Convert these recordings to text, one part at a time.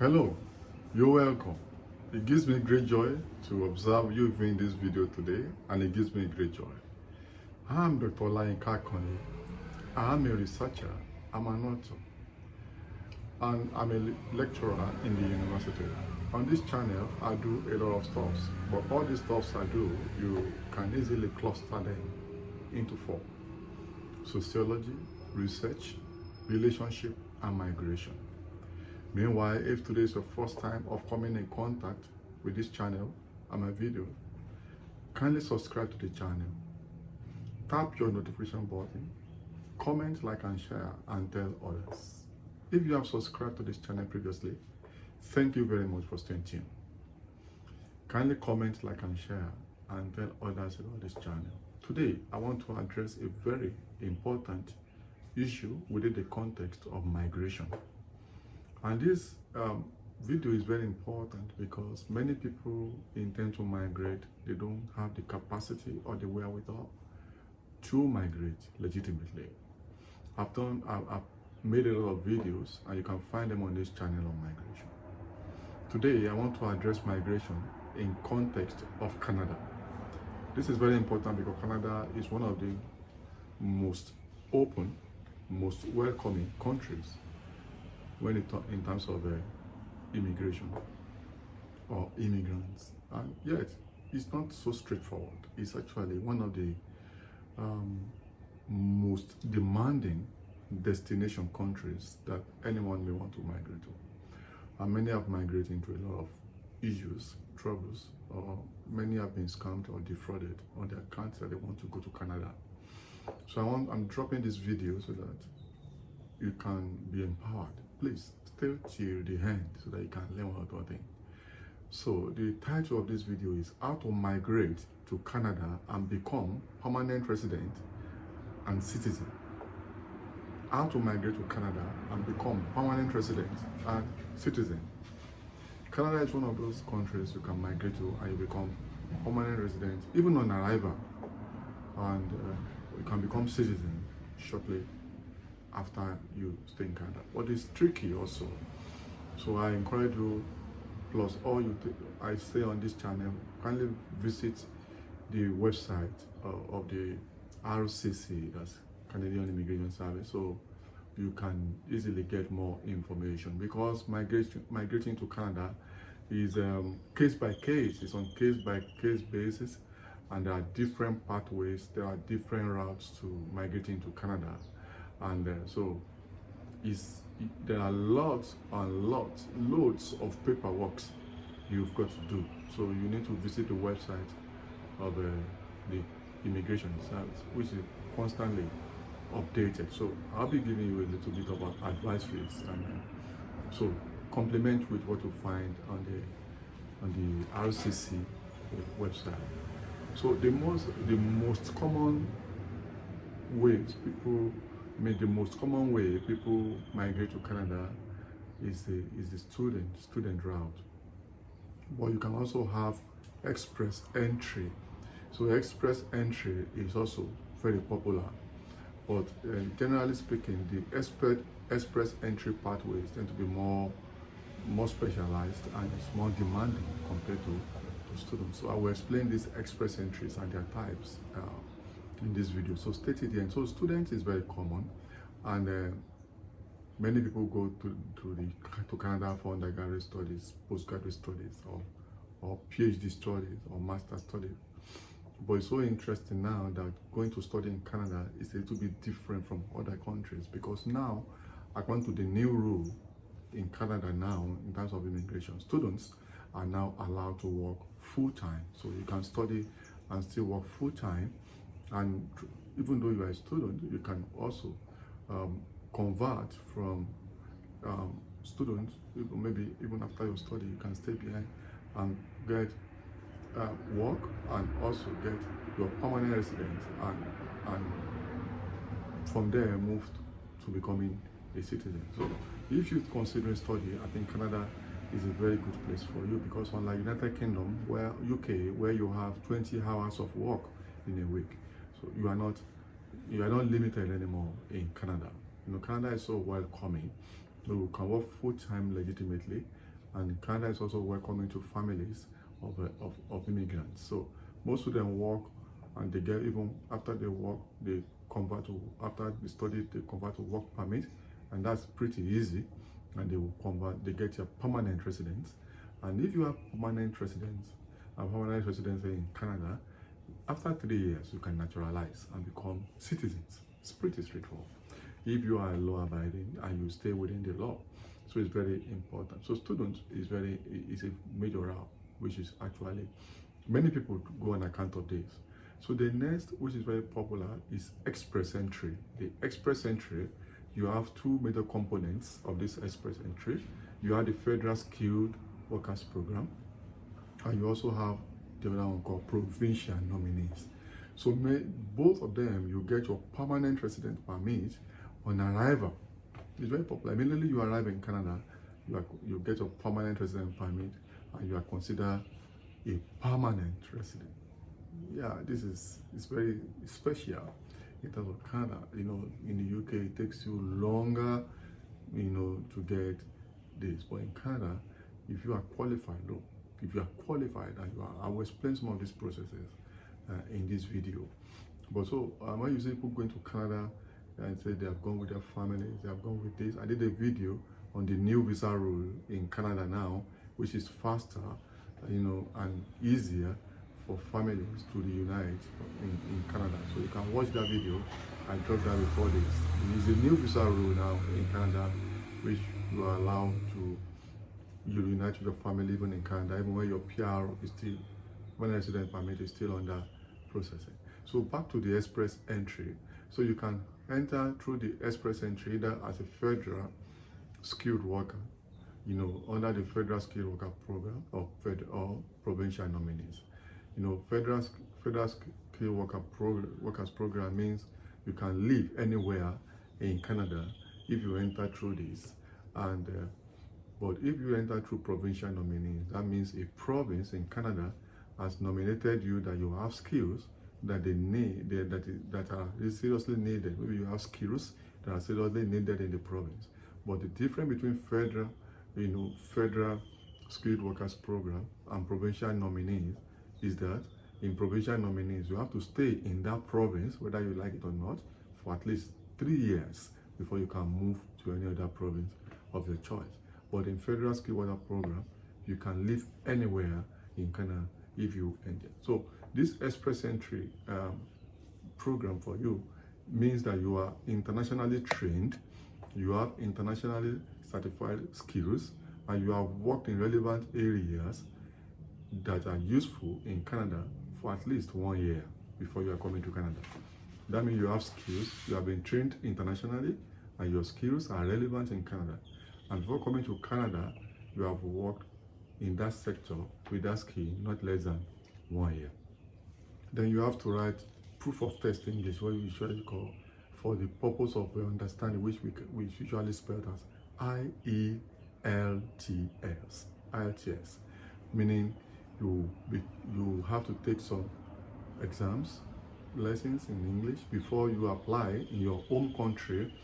Hello, you're welcome. It gives me great joy to observe you viewing this video today, and it gives me great joy. I'm Dr. Olayinka Akanni. I'm a researcher, I'm an author, and I'm a lecturer in the university. On this channel, I do a lot of stuff, but all these stuffs I do, you can easily cluster them into four: sociology, research, relationship, and migration. Meanwhile, if today is your first time of coming in contact with this channel and my video, kindly subscribe to the channel, tap your notification button, comment, like, and share, and tell others. If you have subscribed to this channel previously, thank you very much for staying tuned. Kindly comment, like, and share, and tell others about this channel. Today, I want to address a very important issue within the context of migration. And this video is very important because many people intend to migrate. They don't have the capacity or the wherewithal to migrate legitimately. I've made a lot of videos, and you can find them on this channel on migration. Today, I want to address migration in context of Canada. This is very important because Canada is one of the most open, most welcoming countries when in terms of immigration or immigrants. And yet, it's not so straightforward. It's actually one of the most demanding destination countries that anyone may want to migrate to. And many have migrated into a lot of issues, troubles, or many have been scammed or defrauded on their accounts that they want to go to Canada. So I'm dropping this video so that you can be empowered. Please stay till the end so that you can learn one thing. So the title of this video is How to Migrate to Canada and Become Permanent Resident and Citizen. How to migrate to Canada and become permanent resident and citizen. Canada is one of those countries you can migrate to and you become permanent resident even on arrival, and you can become citizen shortly after you stay in Canada. But it's tricky also. So I encourage you, plus all I say on this channel, kindly visit the website of the RCC, that's Canadian Immigration Service, so you can easily get more information, because migrating to Canada is case by case, it's on case by case basis, and there are different pathways, there are different routes to migrating to Canada. And so there are loads of paperwork you've got to do. So you need to visit the website of the immigration service, which is constantly updated. So I'll be giving you a little bit of advisories, and so complement with what you find on the RCC website. So the most common ways the most common way people migrate to Canada is the student route. But you can also have express entry. So express entry is also very popular. But generally speaking, the express entry pathways tend to be more specialized, and it's more demanding compared to students. So I will explain these express entries and their types in this video, so stay till the end. So students is very common, and many people go to Canada for undergraduate studies, postgraduate studies, or PhD studies, or master studies. But it's so interesting now that going to study in Canada is a little bit different from other countries, because now, according to the new rule in Canada now, in terms of immigration, students are now allowed to work full-time. So you can study and still work full-time. And even though you are a student, you can also convert from students, maybe even after your study, you can stay behind and get work, and also get your permanent residence, and from there move to becoming a citizen. So if you're considering study, I think Canada is a very good place for you, because unlike United Kingdom, UK, where you have 20 hours of work in a week, so you are not limited anymore in Canada. Canada is so welcoming. You can work full-time legitimately, and Canada is also welcoming to families of immigrants. So most of them work, and they get, even after they work, they convert to, after they study, they convert to work permit, and that's pretty easy. And they will convert, they get your permanent residence. And if you have permanent residence in Canada, after 3 years, you can naturalize and become citizens. It's pretty straightforward if you are law abiding and you stay within the law. So it's very important. So students is a major route, which is actually, many people go on account of this. So the next, which is very popular, is express entry. The express entry, you have two major components of this express entry. You have the Federal Skilled Workers Program, and you also have the other one called provincial nominees. So both of them, you get your permanent resident permit on arrival. It's very popular. Immediately you arrive in Canada, you get your permanent resident permit, and you are considered a permanent resident. Yeah, it's very special in terms of Canada. You know, in the UK, it takes you longer, you know, to get this. But in Canada, if you are qualified, though, if you are qualified, and you are, I will explain some of these processes in this video. But so when you see people going to Canada and say they have gone with their families, they have gone with this, I did a video on the new visa rule in Canada now, which is faster, you know, and easier for families to reunite in Canada. So you can watch that video. I dropped that before this. It is a new visa rule now in Canada, which you are allowed to reunite with your family even in Canada, even when your PR is still, when resident permit is still under processing. So back to the express entry. So you can enter through the express entry either as a federal skilled worker, you know, under the Federal Skilled Worker Program or provincial nominees. You know, Federal Skilled Workers Program means you can live anywhere in Canada if you enter through this. And but if you enter through provincial nominees, that means a province in Canada has nominated you that you have skills that they need, that are seriously needed. Maybe you have skills that are seriously needed in the province. But the difference between federal, you know, Federal Skilled Workers Program and provincial nominees is that in provincial nominees, you have to stay in that province, whether you like it or not, for at least 3 years before you can move to any other province of your choice. But in Federal Skilled Worker Program, you can live anywhere in Canada if you enter. So this express entry program for you means that you are internationally trained, you have internationally certified skills, and you have worked in relevant areas that are useful in Canada for at least 1 year before you are coming to Canada. That means you have skills, you have been trained internationally, and your skills are relevant in Canada. And before coming to Canada, you have worked in that sector with that skill not less than 1 year. Then you have to write proof of test English, what we usually call, for the purpose of understanding, which we usually spell as IELTS, meaning you have to take some exams, lessons in English before you apply in your home country,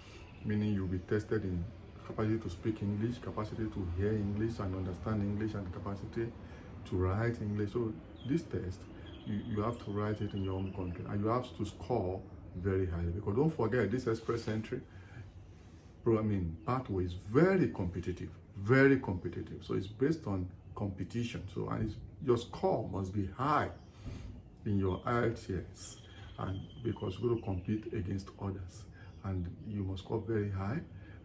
meaning you'll be tested in capacity to speak English, capacity to hear English and understand English, and capacity to write English. So this test, you have to write it in your home country, and you have to score very highly, because don't forget, this express entry pathway is very competitive, very competitive. So it's based on competition. So, and your score must be high in your IELTS, and because you're going to compete against others, and you must score very high,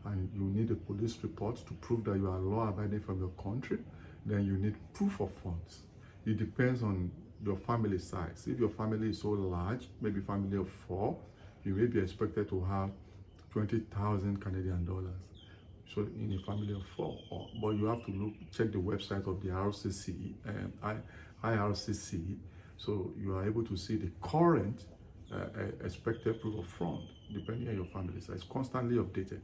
and you need a police report to prove that you are law-abiding from your country. Then you need proof of funds. It depends on your family size. If your family is so large, maybe family of 4, you may be expected to have 20,000 Canadian dollars. So in a family of 4, but you have to check the website of the RCC and IRCC, so you are able to see the current expected proof of fund depending on your family size. It's constantly updated.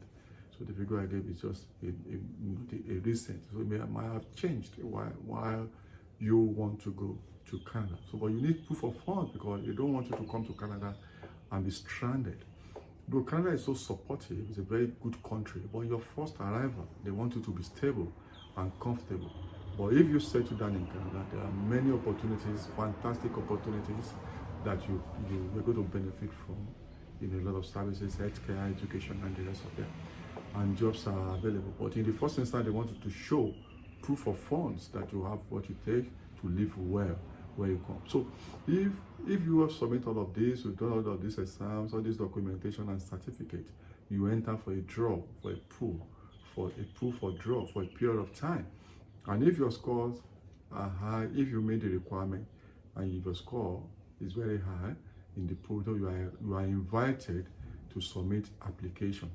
So the figure I gave is just a recent, so it might have changed while you want to go to Canada. So, but you need proof of funds, because they don't want you to come to Canada and be stranded. Though Canada is so supportive, it's a very good country, but your first arrival, they want you to be stable and comfortable. But if you settle down in Canada, there are many opportunities, fantastic opportunities that you're going to benefit from in a lot of services, healthcare, education, and the rest of them. And jobs are available. But in the first instance, they wanted to show proof of funds that you have what you take to live well where you come. So if you have submit all of this, you've done all of these exams, all this documentation and certificate, you enter for a draw, for a pool, for draw for a period of time. And if your scores are high, if you made the requirement and if your score is very high in the portal, you are invited to submit application,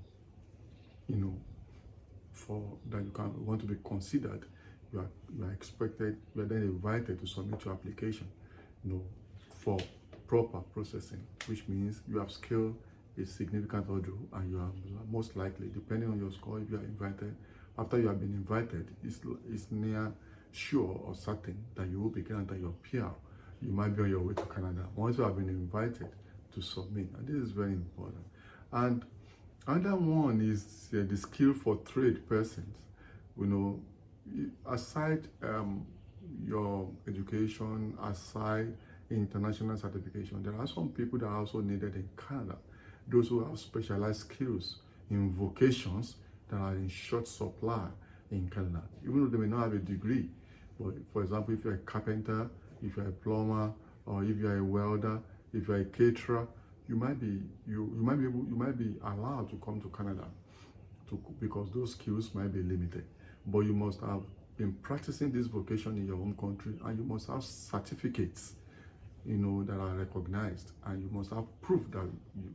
for that you can want to be considered. You are expected, you are then invited to submit your application, for proper processing, which means you have scaled a significant hurdle, and you are most likely, depending on your score, if you are invited, after you have been invited, it's near sure or certain that you will be granted your PR. You might be on your way to Canada once you have been invited to submit, and this is very important. And another one is the skill for trade persons. Aside your education, aside international certification, there are some people that are also needed in Canada. Those who have specialized skills in vocations that are in short supply in Canada, even though they may not have a degree. But for example, if you're a carpenter, if you're a plumber, or if you're a welder, if you're a caterer, you might be allowed to come to Canada because those skills might be limited. But you must have been practicing this vocation in your home country, and you must have certificates, that are recognized, and you must have proof that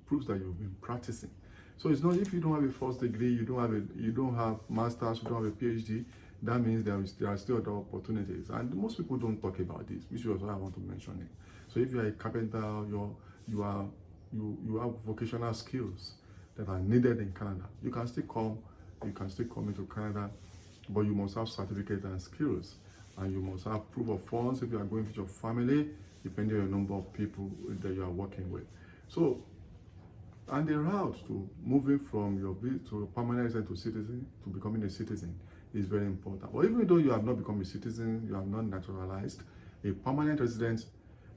you've been practicing. So it's not, if you don't have a first degree, you don't have masters, you don't have a PhD, that means there are still other opportunities. And most people don't talk about this, which is why I want to mention it. So if you're a carpenter, you have vocational skills that are needed in Canada, you can still come into Canada, but you must have certificates and skills, and you must have proof of funds if you are going with your family, depending on the number of people that you are working with. So, and the route to moving from your to permanent resident to citizen, to becoming a citizen, is very important. But even though you have not become a citizen, you have not naturalized, a permanent resident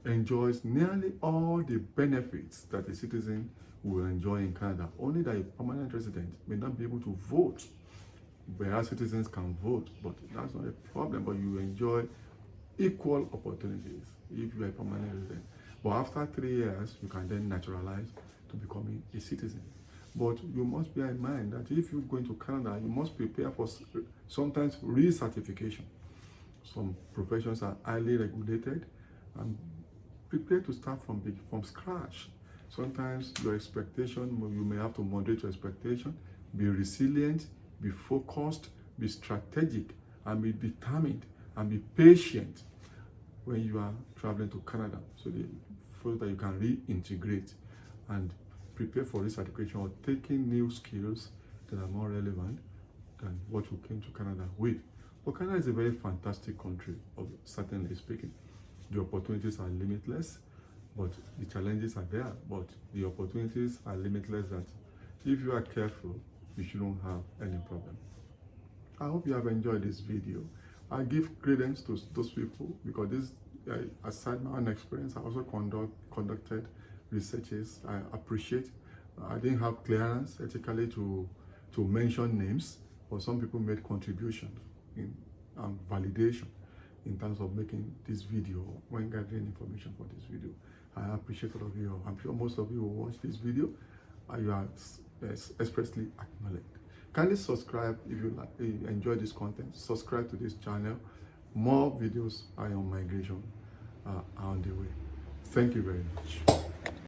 enjoys nearly all the benefits that a citizen will enjoy in Canada. Only that a permanent resident may not be able to vote, whereas citizens can vote, but that's not a problem. But you enjoy equal opportunities if you are a permanent resident. But after 3 years, you can then naturalize to becoming a citizen. But you must bear in mind that if you're going to Canada, you must prepare for sometimes recertification. Some professions are highly regulated, and prepare to start from scratch. Sometimes your expectation, you may have to moderate your expectation, be resilient, be focused, be strategic, and be determined, and be patient when you are traveling to Canada, so that you can reintegrate and prepare for recertification or taking new skills that are more relevant than what you came to Canada with. But Canada is a very fantastic country, certainly speaking. The opportunities are limitless, but the challenges are there. But the opportunities are limitless that if you are careful, you shouldn't have any problem. I hope you have enjoyed this video. I give credence to those people because this, aside my own experience, I also conducted researches. I appreciate. I didn't have clearance ethically to mention names, but some people made contributions in validation in terms of making this video when gathering information for this video. I appreciate all of you. I'm sure most of you will watch this video and you are expressly acknowledged. Kindly subscribe if you enjoy this content. Subscribe to this channel. More videos are on migration are on the way. Thank you very much.